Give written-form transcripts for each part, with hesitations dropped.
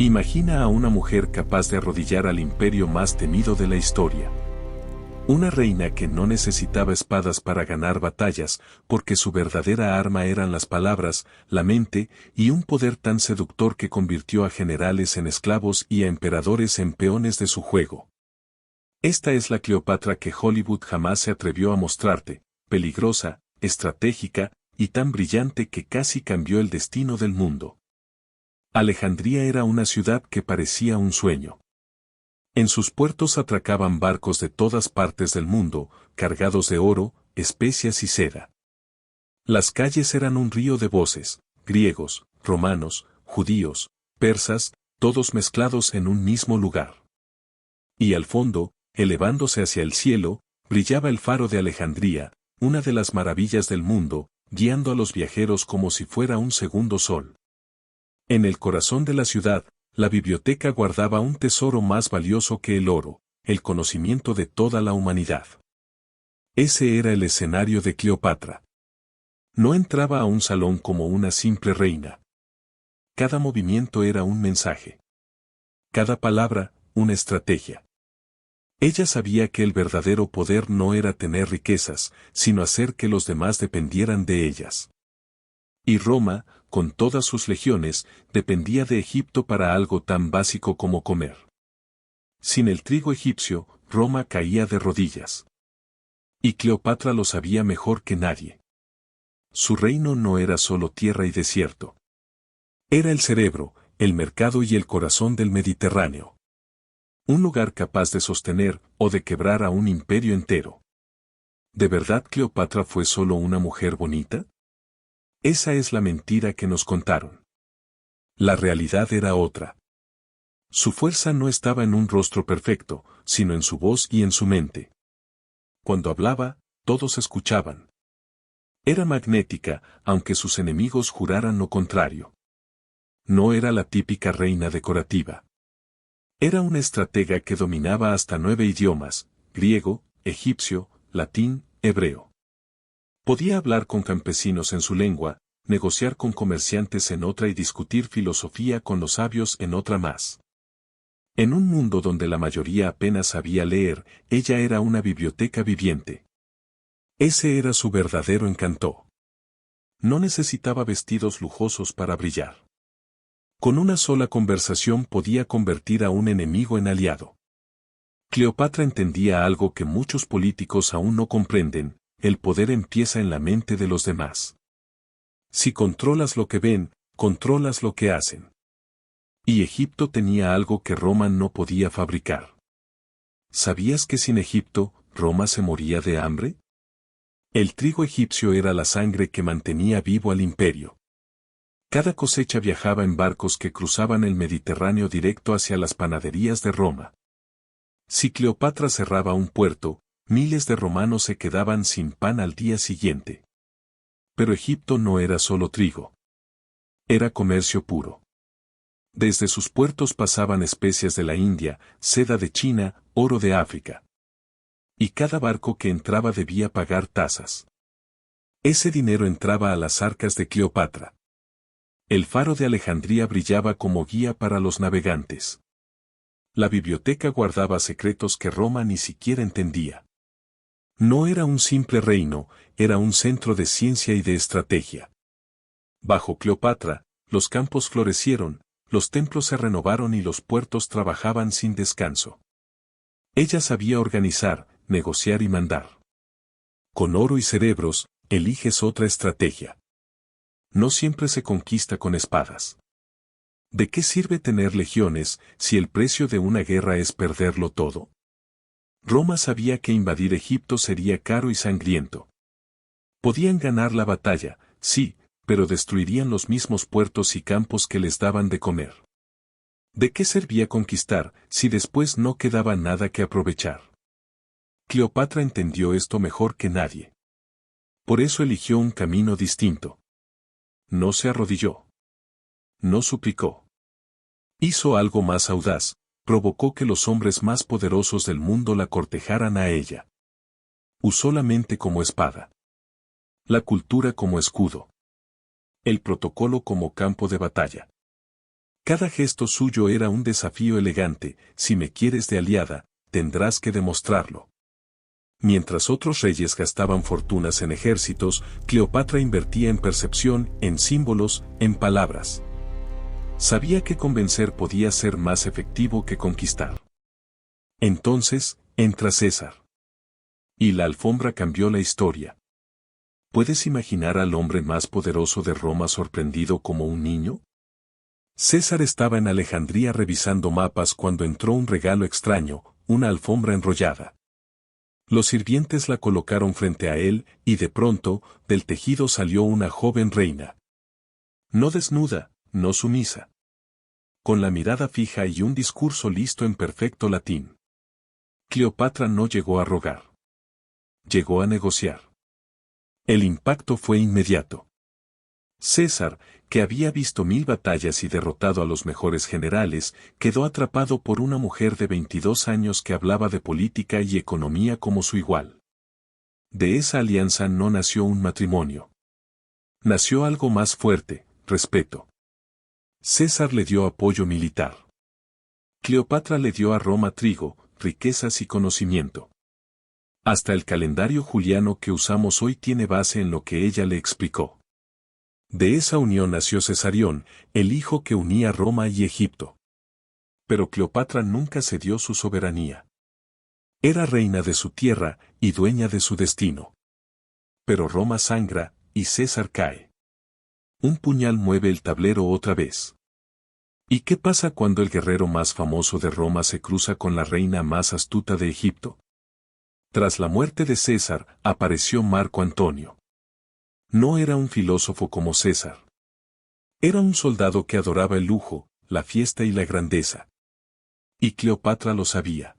Imagina a una mujer capaz de arrodillar al imperio más temido de la historia. Una reina que no necesitaba espadas para ganar batallas, porque su verdadera arma eran las palabras, la mente, y un poder tan seductor que convirtió a generales en esclavos y a emperadores en peones de su juego. Esta es la Cleopatra que Hollywood jamás se atrevió a mostrarte, peligrosa, estratégica, y tan brillante que casi cambió el destino del mundo. Alejandría era una ciudad que parecía un sueño. En sus puertos atracaban barcos de todas partes del mundo, cargados de oro, especias y seda. Las calles eran un río de voces, griegos, romanos, judíos, persas, todos mezclados en un mismo lugar. Y al fondo, elevándose hacia el cielo, brillaba el faro de Alejandría, una de las maravillas del mundo, guiando a los viajeros como si fuera un segundo sol. En el corazón de la ciudad, la biblioteca guardaba un tesoro más valioso que el oro, el conocimiento de toda la humanidad. Ese era el escenario de Cleopatra. No entraba a un salón como una simple reina. Cada movimiento era un mensaje. Cada palabra, una estrategia. Ella sabía que el verdadero poder no era tener riquezas, sino hacer que los demás dependieran de ellas. Y Roma, con todas sus legiones, dependía de Egipto para algo tan básico como comer. Sin el trigo egipcio, Roma caía de rodillas. Y Cleopatra lo sabía mejor que nadie. Su reino no era solo tierra y desierto. Era el cerebro, el mercado y el corazón del Mediterráneo. Un lugar capaz de sostener o de quebrar a un imperio entero. ¿De verdad Cleopatra fue solo una mujer bonita? Esa es la mentira que nos contaron. La realidad era otra. Su fuerza no estaba en un rostro perfecto, sino en su voz y en su mente. Cuando hablaba, todos escuchaban. Era magnética, aunque sus enemigos juraran lo contrario. No era la típica reina decorativa. Era una estratega que dominaba hasta 9 idiomas: griego, egipcio, latín, hebreo. Podía hablar con campesinos en su lengua, negociar con comerciantes en otra y discutir filosofía con los sabios en otra más. En un mundo donde la mayoría apenas sabía leer, ella era una biblioteca viviente. Ese era su verdadero encanto. No necesitaba vestidos lujosos para brillar. Con una sola conversación podía convertir a un enemigo en aliado. Cleopatra entendía algo que muchos políticos aún no comprenden: el poder empieza en la mente de los demás. Si controlas lo que ven, controlas lo que hacen. Y Egipto tenía algo que Roma no podía fabricar. ¿Sabías que sin Egipto, Roma se moría de hambre? El trigo egipcio era la sangre que mantenía vivo al imperio. Cada cosecha viajaba en barcos que cruzaban el Mediterráneo directo hacia las panaderías de Roma. Si Cleopatra cerraba un puerto, miles de romanos se quedaban sin pan al día siguiente. Pero Egipto no era solo trigo. Era comercio puro. Desde sus puertos pasaban especias de la India, seda de China, oro de África. Y cada barco que entraba debía pagar tasas. Ese dinero entraba a las arcas de Cleopatra. El faro de Alejandría brillaba como guía para los navegantes. La biblioteca guardaba secretos que Roma ni siquiera entendía. No era un simple reino, era un centro de ciencia y de estrategia. Bajo Cleopatra, los campos florecieron, los templos se renovaron y los puertos trabajaban sin descanso. Ella sabía organizar, negociar y mandar. Con oro y cerebros, eliges otra estrategia. No siempre se conquista con espadas. ¿De qué sirve tener legiones si el precio de una guerra es perderlo todo? Roma sabía que invadir Egipto sería caro y sangriento. Podían ganar la batalla, sí, pero destruirían los mismos puertos y campos que les daban de comer. ¿De qué servía conquistar si después no quedaba nada que aprovechar? Cleopatra entendió esto mejor que nadie. Por eso eligió un camino distinto. No se arrodilló. No suplicó. Hizo algo más audaz: provocó que los hombres más poderosos del mundo la cortejaran a ella. Usó la mente como espada. La cultura como escudo. El protocolo como campo de batalla. Cada gesto suyo era un desafío elegante: si me quieres de aliada, tendrás que demostrarlo. Mientras otros reyes gastaban fortunas en ejércitos, Cleopatra invertía en percepción, en símbolos, en palabras. Sabía que convencer podía ser más efectivo que conquistar. Entonces, entra César. Y la alfombra cambió la historia. ¿Puedes imaginar al hombre más poderoso de Roma sorprendido como un niño? César estaba en Alejandría revisando mapas cuando entró un regalo extraño, una alfombra enrollada. Los sirvientes la colocaron frente a él, y de pronto, del tejido salió una joven reina. No desnuda, no sumisa. Con la mirada fija y un discurso listo en perfecto latín. Cleopatra no llegó a rogar. Llegó a negociar. El impacto fue inmediato. César, que había visto 1000 batallas y derrotado a los mejores generales, quedó atrapado por una mujer de 22 años que hablaba de política y economía como su igual. De esa alianza no nació un matrimonio. Nació algo más fuerte: respeto. César le dio apoyo militar. Cleopatra le dio a Roma trigo, riquezas y conocimiento. Hasta el calendario juliano que usamos hoy tiene base en lo que ella le explicó. De esa unión nació Cesarión, el hijo que unía Roma y Egipto. Pero Cleopatra nunca cedió su soberanía. Era reina de su tierra y dueña de su destino. Pero Roma sangra, y César cae. Un puñal mueve el tablero otra vez. ¿Y qué pasa cuando el guerrero más famoso de Roma se cruza con la reina más astuta de Egipto? Tras la muerte de César, apareció Marco Antonio. No era un filósofo como César. Era un soldado que adoraba el lujo, la fiesta y la grandeza. Y Cleopatra lo sabía.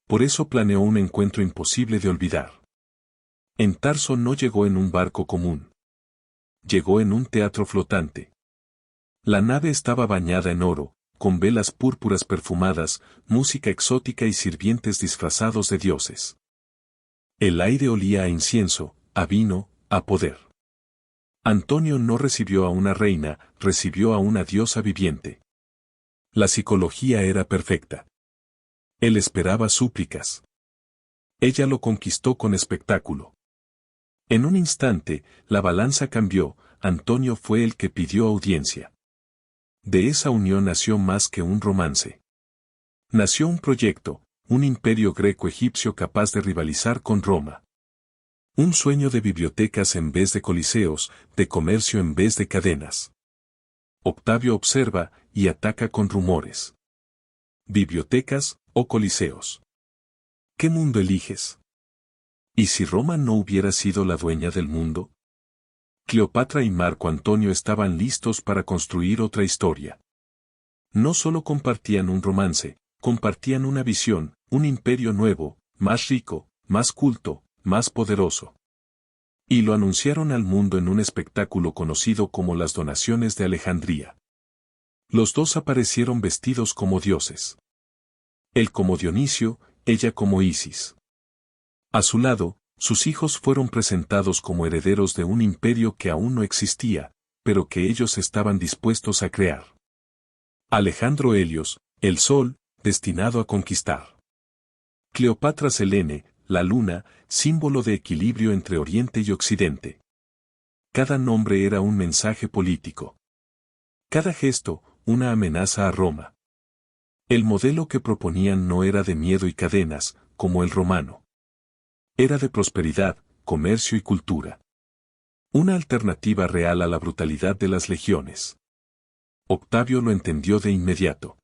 Por eso planeó un encuentro imposible de olvidar. En Tarso no llegó en un barco común. Llegó en un teatro flotante. La nave estaba bañada en oro, con velas púrpuras perfumadas, música exótica y sirvientes disfrazados de dioses. El aire olía a incienso, a vino, a poder. Antonio no recibió a una reina, recibió a una diosa viviente. La psicología era perfecta. Él esperaba súplicas. Ella lo conquistó con espectáculo. En un instante, la balanza cambió: Antonio fue el que pidió audiencia. De esa unión nació más que un romance. Nació un proyecto, un imperio greco-egipcio capaz de rivalizar con Roma. Un sueño de bibliotecas en vez de coliseos, de comercio en vez de cadenas. Octavio observa y ataca con rumores. ¿Bibliotecas o coliseos? ¿Qué mundo eliges? ¿Y si Roma no hubiera sido la dueña del mundo? Cleopatra y Marco Antonio estaban listos para construir otra historia. No solo compartían un romance, compartían una visión, un imperio nuevo, más rico, más culto, más poderoso. Y lo anunciaron al mundo en un espectáculo conocido como las Donaciones de Alejandría. Los dos aparecieron vestidos como dioses. Él como Dionisio, ella como Isis. A su lado, sus hijos fueron presentados como herederos de un imperio que aún no existía, pero que ellos estaban dispuestos a crear. Alejandro Helios, el sol, destinado a conquistar. Cleopatra Selene, la luna, símbolo de equilibrio entre Oriente y Occidente. Cada nombre era un mensaje político. Cada gesto, una amenaza a Roma. El modelo que proponían no era de miedo y cadenas, como el romano. Era de prosperidad, comercio y cultura. Una alternativa real a la brutalidad de las legiones. Octavio lo entendió de inmediato.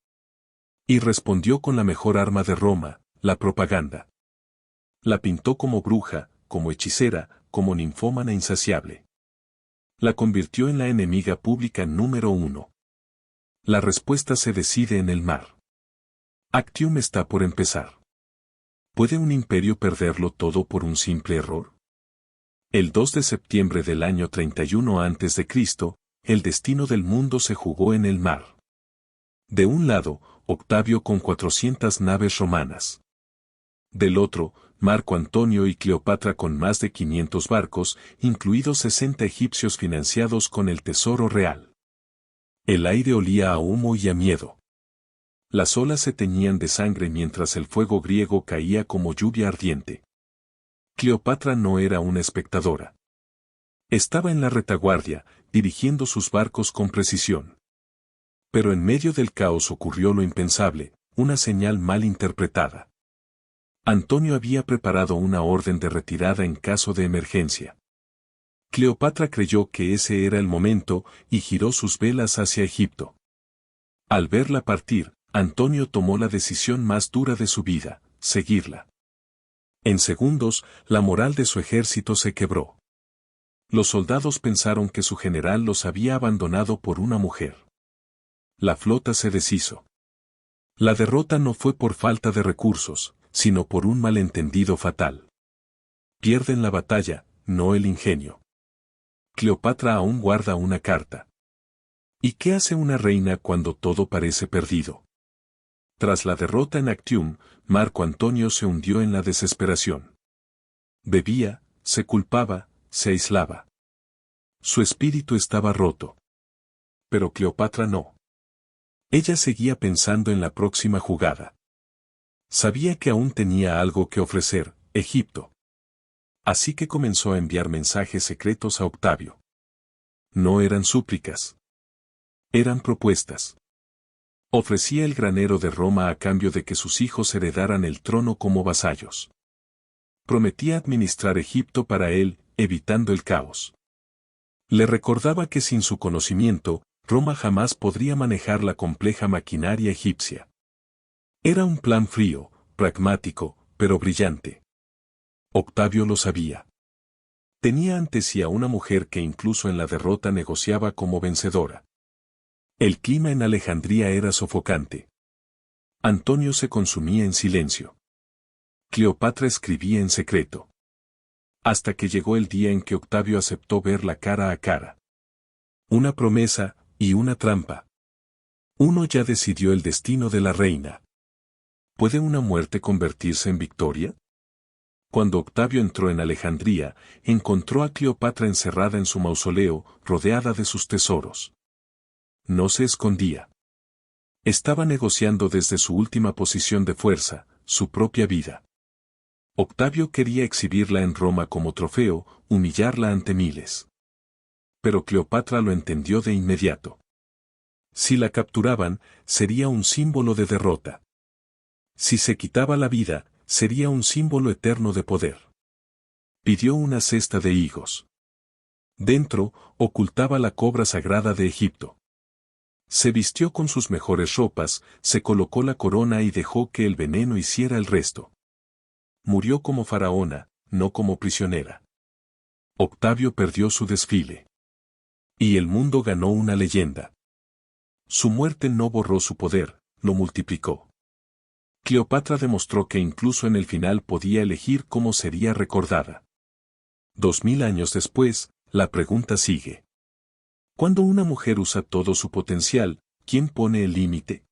Y respondió con la mejor arma de Roma, la propaganda. La pintó como bruja, como hechicera, como ninfómana insaciable. La convirtió en la enemiga pública número 1. La respuesta se decide en el mar. Actium está por empezar. ¿Puede un imperio perderlo todo por un simple error? El 2 de septiembre del año 31 a.C., el destino del mundo se jugó en el mar. De un lado, Octavio con 400 naves romanas. Del otro, Marco Antonio y Cleopatra con más de 500 barcos, incluidos 60 egipcios financiados con el tesoro real. El aire olía a humo y a miedo. Las olas se teñían de sangre mientras el fuego griego caía como lluvia ardiente. Cleopatra no era una espectadora. Estaba en la retaguardia, dirigiendo sus barcos con precisión. Pero en medio del caos ocurrió lo impensable, una señal mal interpretada. Antonio había preparado una orden de retirada en caso de emergencia. Cleopatra creyó que ese era el momento y giró sus velas hacia Egipto. Al verla partir, Antonio tomó la decisión más dura de su vida, seguirla. En segundos, la moral de su ejército se quebró. Los soldados pensaron que su general los había abandonado por una mujer. La flota se deshizo. La derrota no fue por falta de recursos, sino por un malentendido fatal. Pierden la batalla, no el ingenio. Cleopatra aún guarda una carta. ¿Y qué hace una reina cuando todo parece perdido? Tras la derrota en Actium, Marco Antonio se hundió en la desesperación. Bebía, se culpaba, se aislaba. Su espíritu estaba roto. Pero Cleopatra no. Ella seguía pensando en la próxima jugada. Sabía que aún tenía algo que ofrecer, Egipto. Así que comenzó a enviar mensajes secretos a Octavio. No eran súplicas. Eran propuestas. Ofrecía el granero de Roma a cambio de que sus hijos heredaran el trono como vasallos. Prometía administrar Egipto para él, evitando el caos. Le recordaba que sin su conocimiento, Roma jamás podría manejar la compleja maquinaria egipcia. Era un plan frío, pragmático, pero brillante. Octavio lo sabía. Tenía ante sí a una mujer que incluso en la derrota negociaba como vencedora. El clima en Alejandría era sofocante. Antonio se consumía en silencio. Cleopatra escribía en secreto. Hasta que llegó el día en que Octavio aceptó verla cara a cara. Una promesa, y una trampa. Uno ya decidió el destino de la reina. ¿Puede una muerte convertirse en victoria? Cuando Octavio entró en Alejandría, encontró a Cleopatra encerrada en su mausoleo, rodeada de sus tesoros. No se escondía. Estaba negociando desde su última posición de fuerza, su propia vida. Octavio quería exhibirla en Roma como trofeo, humillarla ante miles. Pero Cleopatra lo entendió de inmediato. Si la capturaban, sería un símbolo de derrota. Si se quitaba la vida, sería un símbolo eterno de poder. Pidió una cesta de higos. Dentro, ocultaba la cobra sagrada de Egipto. Se vistió con sus mejores ropas, se colocó la corona y dejó que el veneno hiciera el resto. Murió como faraona, no como prisionera. Octavio perdió su desfile. Y el mundo ganó una leyenda. Su muerte no borró su poder, lo multiplicó. Cleopatra demostró que incluso en el final podía elegir cómo sería recordada. 2000 años después, la pregunta sigue. Cuando una mujer usa todo su potencial, ¿quién pone el límite?